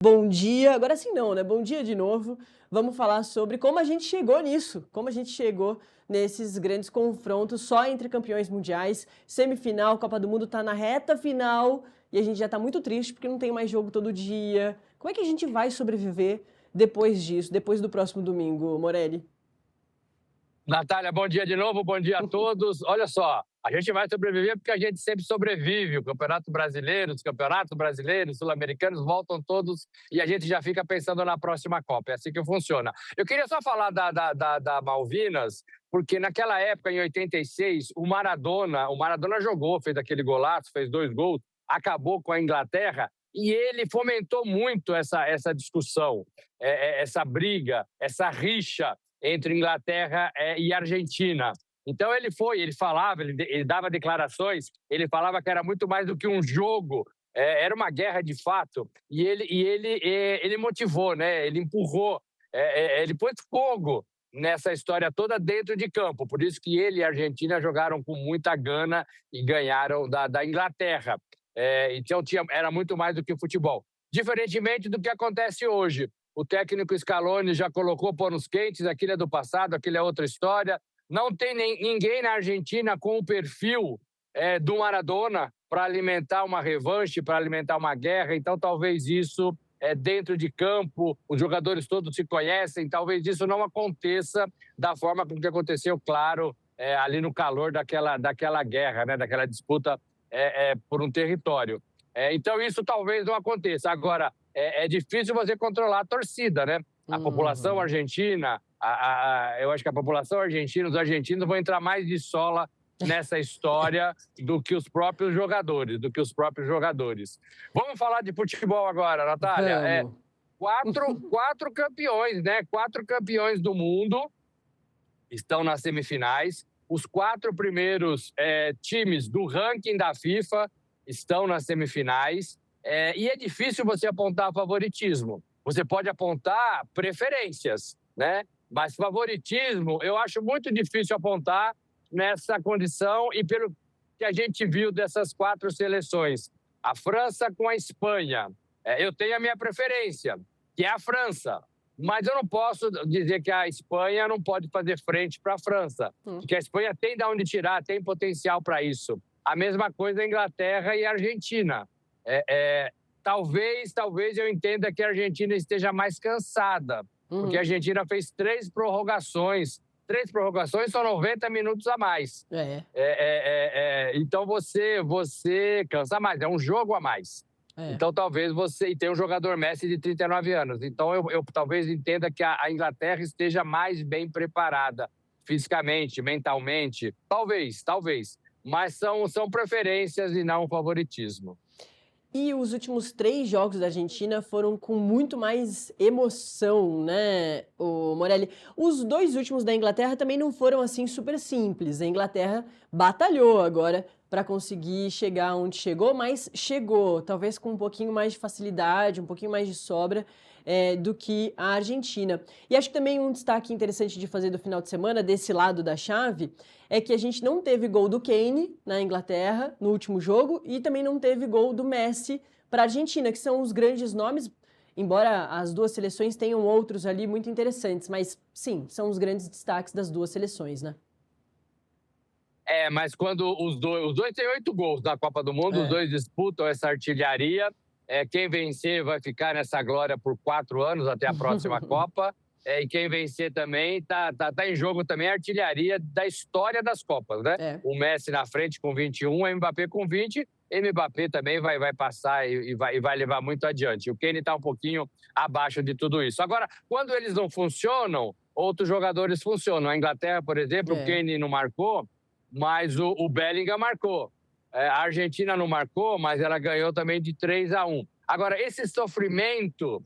Bom dia, agora sim não, né? Bom dia de novo. Vamos falar sobre como a gente chegou nisso, como a gente chegou nesses grandes confrontos só entre campeões mundiais. Semifinal, Copa do Mundo tá na reta final e a gente já tá muito triste porque não tem mais jogo todo dia. Como é que a gente vai sobreviver depois disso, depois do próximo domingo, Morelli? Natália, bom dia de novo, bom dia a todos. Olha só, a gente vai sobreviver porque a gente sempre sobrevive. O Campeonato Brasileiro, os Campeonatos Brasileiros, Sul-Americanos voltam todos e a gente já fica pensando na próxima Copa. É assim que funciona. Eu queria só falar da Malvinas, porque naquela época, em 86, o Maradona jogou, fez aquele golaço, fez 2 gols, acabou com a Inglaterra e ele fomentou muito essa discussão, essa briga, essa rixa entre Inglaterra e Argentina. Então ele falava, ele dava declarações, ele falava que era muito mais do que um jogo, era uma guerra de fato. E ele motivou, né? Ele empurrou, ele pôs fogo nessa história toda dentro de campo. Por isso que ele e a Argentina jogaram com muita gana e ganharam da Inglaterra. Então era muito mais do que futebol. Diferentemente do que acontece hoje. O técnico Scaloni já colocou panos quentes, aquilo é do passado, aquilo é outra história. Não tem ninguém na Argentina com o perfil do Maradona para alimentar uma revanche, para alimentar uma guerra. Então, talvez isso, dentro de campo, os jogadores todos se conhecem, talvez isso não aconteça da forma como que aconteceu, claro, ali no calor daquela guerra, né, daquela disputa por um território. Então, isso talvez não aconteça. Agora, é difícil você controlar a torcida, né? A população Uhum. argentina, eu acho que a população argentina, os argentinos vão entrar mais de sola nessa história do que os próprios jogadores. Vamos falar de futebol agora, Natália. Vamos. Quatro campeões, né? 4 campeões do mundo estão nas semifinais. Os 4 primeiros times do ranking da FIFA estão nas semifinais. E é difícil você apontar favoritismo. Você pode apontar preferências, né? Mas favoritismo eu acho muito difícil apontar nessa condição e pelo que a gente viu dessas 4 seleções. A França com a Espanha. Eu tenho a minha preferência, que é a França. Mas eu não posso dizer que a Espanha não pode fazer frente para a França, Hum. porque a Espanha tem de onde tirar, tem potencial para isso. A mesma coisa a Inglaterra e a Argentina. Talvez eu entenda que a Argentina esteja mais cansada, porque a Uhum. Argentina fez 3 prorrogações. 3 prorrogações são 90 minutos a mais. É, Então você cansa mais, é um jogo a mais. é. Então talvez você. E tem um jogador Messi de 39 anos. Então eu talvez entenda que a Inglaterra esteja mais bem preparada fisicamente, mentalmente. Talvez. Mas são preferências e não favoritismo. E os últimos 3 jogos da Argentina foram com muito mais emoção, né, o Morelli. Os 2 últimos da Inglaterra também não foram, assim, super simples. A Inglaterra batalhou agora para conseguir chegar onde chegou, mas chegou, talvez com um pouquinho mais de facilidade, um pouquinho mais de sobra, do que a Argentina. E acho que também um destaque interessante de fazer do final de semana, desse lado da chave, é que a gente não teve gol do Kane na Inglaterra no último jogo e também não teve gol do Messi para a Argentina, que são os grandes nomes, embora as duas seleções tenham outros ali muito interessantes, mas sim, são os grandes destaques das duas seleções, né? Mas quando os dois têm 8 gols na Copa do Mundo, os É. dois disputam essa artilharia. Quem vencer vai ficar nessa glória por 4 anos até a próxima Copa. E quem vencer também tá em jogo também a artilharia da história das Copas, né? É. O Messi na frente com 21, o Mbappé com 20. Mbappé também vai passar e vai levar muito adiante. O Kane está um pouquinho abaixo de tudo isso. Agora, quando eles não funcionam, outros jogadores funcionam. A Inglaterra, por exemplo, o É. Kane não marcou, mas o Bellingham marcou. A Argentina não marcou, mas ela ganhou também de 3-1. Agora, esse sofrimento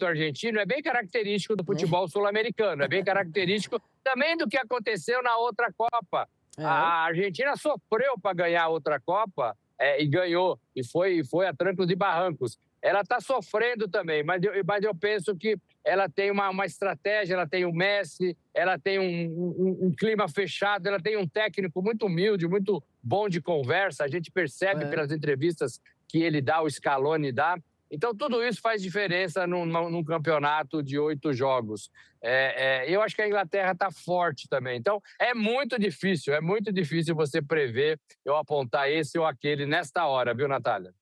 argentino é bem característico do futebol sul-americano, é bem característico também do que aconteceu na outra Copa. É. A Argentina sofreu para ganhar a outra Copa e ganhou, e foi a trancos e barrancos. Ela está sofrendo também, mas eu penso que ela tem uma estratégia, ela tem o Messi, ela tem um clima fechado, ela tem um técnico muito humilde, muito bom de conversa. A gente percebe É. pelas entrevistas que ele dá, o Scaloni dá. Então, tudo isso faz diferença num campeonato de 8 jogos. Eu acho que a Inglaterra está forte também. Então, é muito difícil você prever eu apontar esse ou aquele nesta hora, viu, Natália?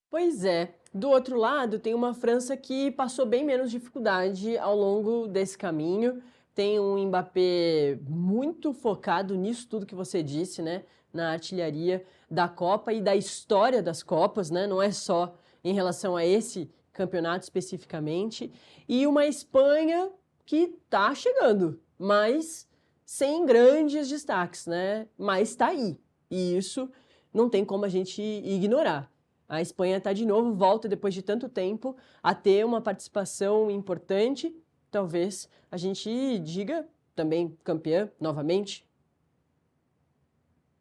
Pois é. Do outro lado, tem uma França que passou bem menos dificuldade ao longo desse caminho. Tem um Mbappé muito focado nisso tudo que você disse, né? Na artilharia da Copa e da história das Copas, né? Não é só em relação a esse campeonato especificamente. E uma Espanha que tá chegando, mas sem grandes destaques, né? Mas tá aí. E isso não tem como a gente ignorar. A Espanha está de novo, volta depois de tanto tempo a ter uma participação importante. Talvez a gente diga também campeã novamente.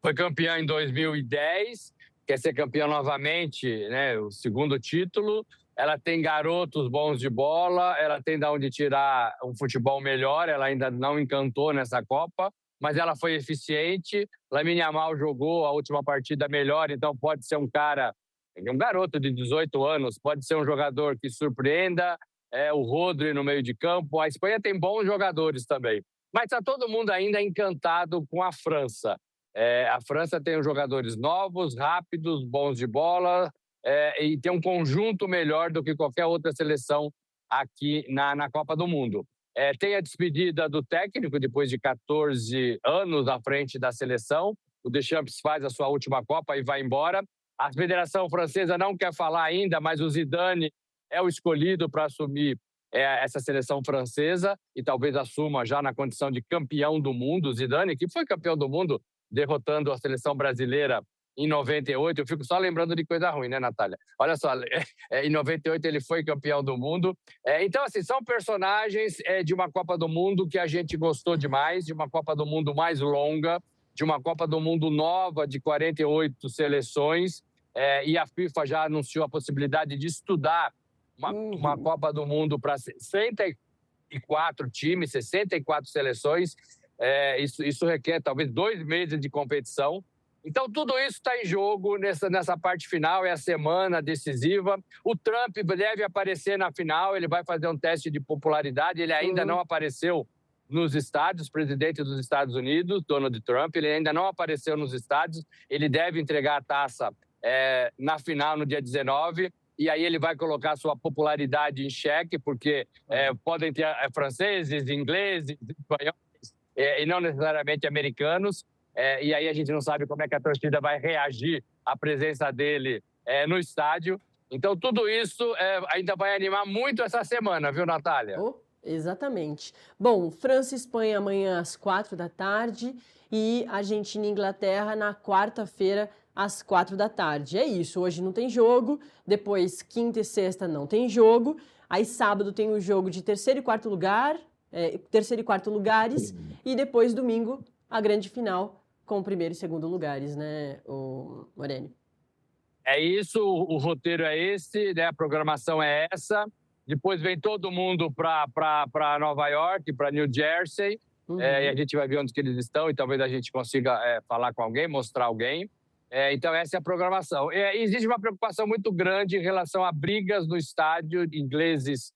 Foi campeã em 2010, quer ser campeã novamente, né? O segundo título. Ela tem garotos bons de bola, ela tem de onde tirar um futebol melhor. Ela ainda não encantou nessa Copa, mas ela foi eficiente. Lamine Yamal jogou a última partida melhor, então pode ser um cara, um garoto de 18 anos, pode ser um jogador que surpreenda. O Rodri no meio de campo. A Espanha tem bons jogadores também, mas está todo mundo ainda encantado com a França. A França tem jogadores novos, rápidos, bons de bola, e tem um conjunto melhor do que qualquer outra seleção aqui na Copa do Mundo. Tem a despedida do técnico depois de 14 anos à frente da seleção. O Deschamps faz a sua última Copa e vai embora. A Federação Francesa não quer falar ainda, mas o Zidane é o escolhido para assumir essa seleção francesa e talvez assuma já na condição de campeão do mundo. O Zidane, que foi campeão do mundo derrotando a seleção brasileira em 98. Eu fico só lembrando de coisa ruim, né, Natália? Olha só, em 98 ele foi campeão do mundo. Então, assim, são personagens de uma Copa do Mundo que a gente gostou demais, de uma Copa do Mundo mais longa, de uma Copa do Mundo nova de 48 seleções. E a FIFA já anunciou a possibilidade de estudar uma Copa do Mundo para 64 times, 64 seleções. Isso requer talvez 2 meses de competição. Então, tudo isso está em jogo nessa parte final, é a semana decisiva. O Trump deve aparecer na final, ele vai fazer um teste de popularidade, ele ainda não apareceu nos estádios, presidente dos Estados Unidos, Donald Trump, ele ainda não apareceu nos estádios, ele deve entregar a taça na final no dia 19, e aí ele vai colocar sua popularidade em xeque, porque podem ter franceses, ingleses, espanhóis, e não necessariamente americanos. E aí a gente não sabe como é que a torcida vai reagir à presença dele no estádio. Então, tudo isso ainda vai animar muito essa semana, viu, Natália? Exatamente. Bom, França e Espanha amanhã às 4 da tarde e Argentina e Inglaterra na quarta-feira às 4 da tarde. É isso, hoje não tem jogo, depois quinta e sexta não tem jogo, aí sábado tem o jogo de terceiro e quarto lugares e depois domingo a grande final com o primeiro e segundo lugares, né, o Morelli? É isso, o roteiro é esse, né? A programação é essa. Depois vem todo mundo para Nova York, para New Jersey, e a gente vai ver onde que eles estão e talvez a gente consiga falar com alguém, mostrar alguém. Então, essa é a programação. Existe uma preocupação muito grande em relação a brigas no estádio, ingleses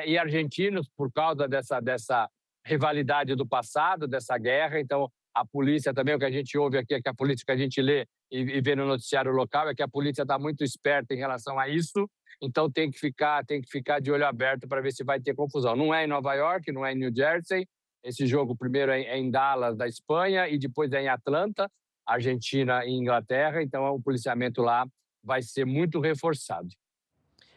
e argentinos, por causa dessa rivalidade do passado, dessa guerra. Então, a polícia também, o que a gente ouve aqui, é que a polícia que a gente lê e vê no noticiário local, é que a polícia está muito esperta em relação a isso. Então, tem que ficar de olho aberto para ver se vai ter confusão. Não é em Nova York, não é em New Jersey. Esse jogo primeiro é em Dallas, da Espanha, e depois é em Atlanta, Argentina e Inglaterra. Então, o policiamento lá vai ser muito reforçado.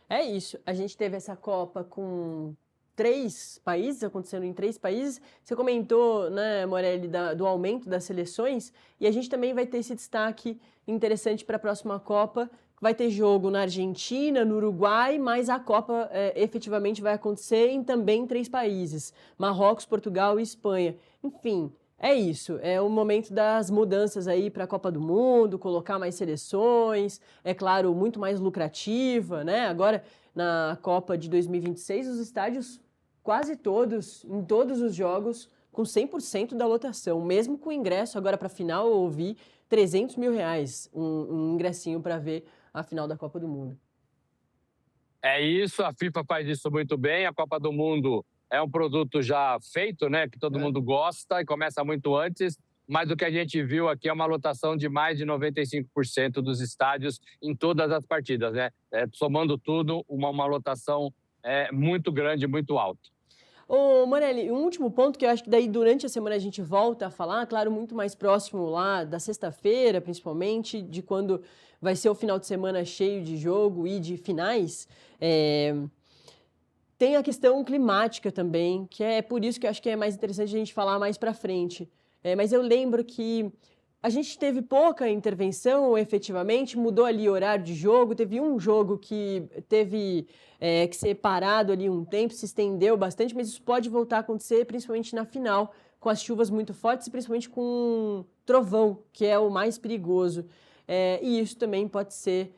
É isso. A gente teve essa Copa com 3 países, acontecendo em 3 países. Você comentou, né, Morelli, do aumento das seleções, e a gente também vai ter esse destaque interessante para a próxima Copa. Vai ter jogo na Argentina, no Uruguai, mas a Copa efetivamente vai acontecer em também 3 países: Marrocos, Portugal e Espanha. Enfim, é isso. É o momento das mudanças aí para a Copa do Mundo, colocar mais seleções, é claro, muito mais lucrativa, né? Agora, na Copa de 2026, os estádios quase todos, em todos os jogos, com 100% da lotação. Mesmo com o ingresso agora para a final, eu ouvi R$300 mil, um ingressinho para ver a final da Copa do Mundo. É isso, a FIFA faz isso muito bem. A Copa do Mundo é um produto já feito, né? Que todo É. mundo gosta e começa muito antes. Mas o que a gente viu aqui é uma lotação de mais de 95% dos estádios em todas as partidas, né? Somando tudo, uma lotação muito grande, muito alta. Ô, Morelli, um último ponto que eu acho que daí durante a semana a gente volta a falar, claro, muito mais próximo lá da sexta-feira, principalmente, de quando vai ser o final de semana cheio de jogo e de finais. É, tem a questão climática também, que é por isso que eu acho que é mais interessante a gente falar mais para frente. Mas eu lembro que a gente teve pouca intervenção, efetivamente, mudou ali o horário de jogo. Teve um jogo que teve que ser parado ali um tempo, se estendeu bastante, mas isso pode voltar a acontecer, principalmente na final, com as chuvas muito fortes e principalmente com trovão, que é o mais perigoso. E isso também pode ser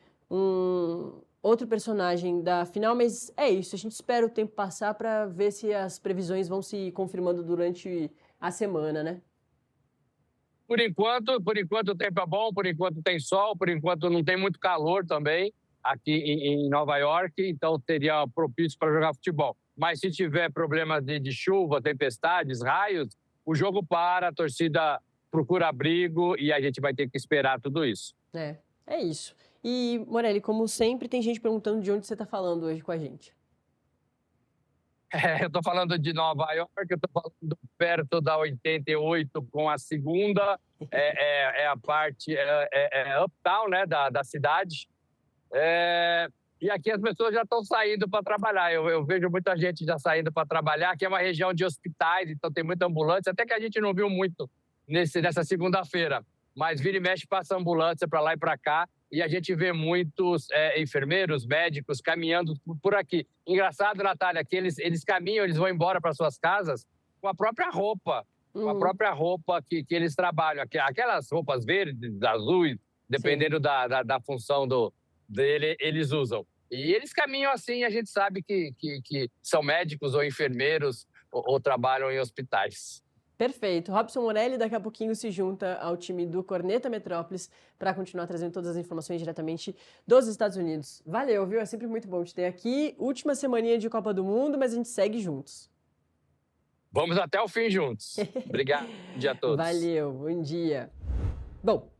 outro personagem da final, mas é isso. A gente espera o tempo passar para ver se as previsões vão se confirmando durante a semana, né? Por enquanto o tempo é bom, por enquanto tem sol, por enquanto não tem muito calor também aqui em Nova York, então seria propício para jogar futebol. Mas se tiver problemas de chuva, tempestades, raios, o jogo para, a torcida procura abrigo e a gente vai ter que esperar tudo isso. É isso. E, Morelli, como sempre, tem gente perguntando de onde você está falando hoje com a gente. Eu estou falando de Nova York, eu estou falando perto da 88 com a segunda, é a parte uptown, né, da cidade. E aqui as pessoas já estão saindo para trabalhar. Eu vejo muita gente já saindo para trabalhar. Aqui é uma região de hospitais, então tem muita ambulância, até que a gente não viu muito nessa segunda-feira. Mas vira e mexe passa ambulância para lá e para cá. E a gente vê muitos enfermeiros, médicos caminhando por aqui. Engraçado, Natália, que eles caminham, eles vão embora para suas casas com a própria roupa. Com a própria roupa que eles trabalham. Aquelas roupas verdes, azuis, Sim. dependendo da função dele, eles usam. E eles caminham assim, a gente sabe que são médicos ou enfermeiros ou trabalham em hospitais. Perfeito. Robson Morelli daqui a pouquinho se junta ao time do Corneta Metrópolis para continuar trazendo todas as informações diretamente dos Estados Unidos. Valeu, viu? É sempre muito bom te ter aqui. Última semaninha de Copa do Mundo, mas a gente segue juntos. Vamos até o fim juntos. Obrigado, bom dia a todos. Valeu, bom dia. Bom,